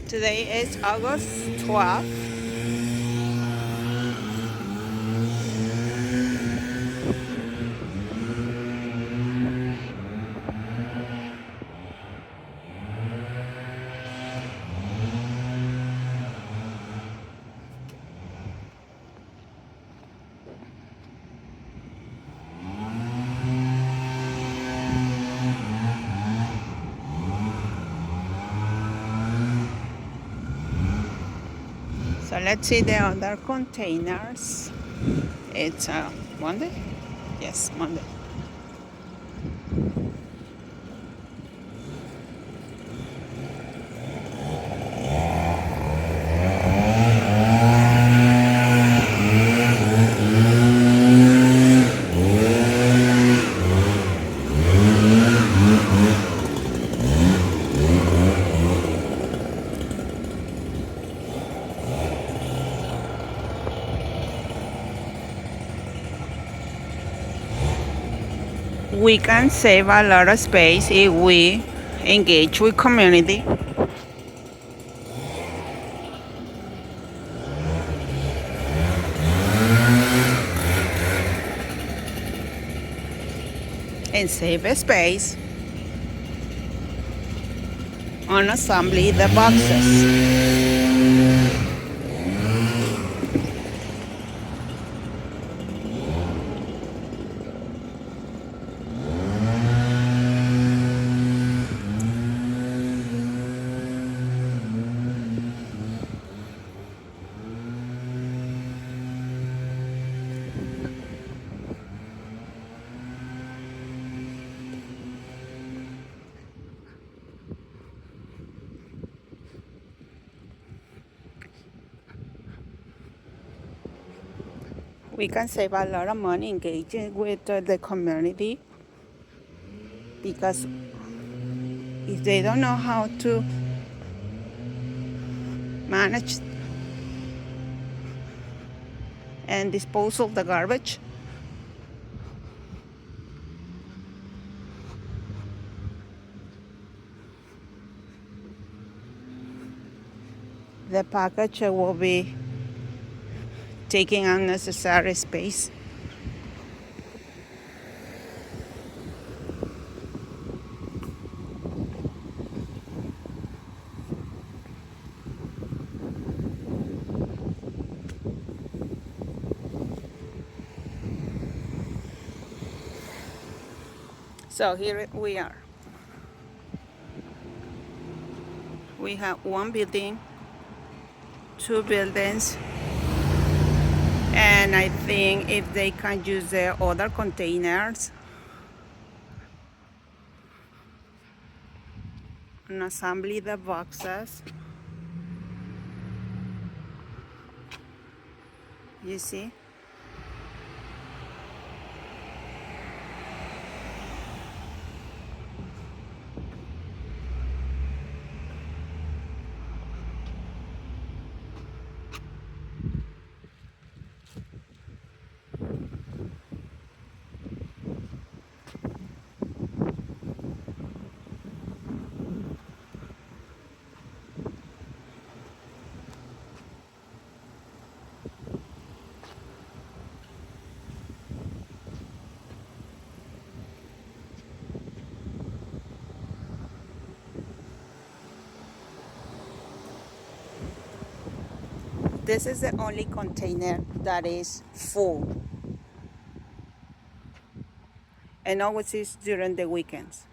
Today is August 12th. So let's see the other containers. It's Monday? Yes, Monday. We can save a lot of space if we engage with community. And save space on assembly the boxes. We can save a lot of money engaging with the community, because if they don't know how to manage and dispose of the garbage, the package will be taking unnecessary space. So here we are. We have one building, two buildings, and I think if they can use the other containers and assemble the boxes. You see? This is the only container that is full, and always is during the weekends.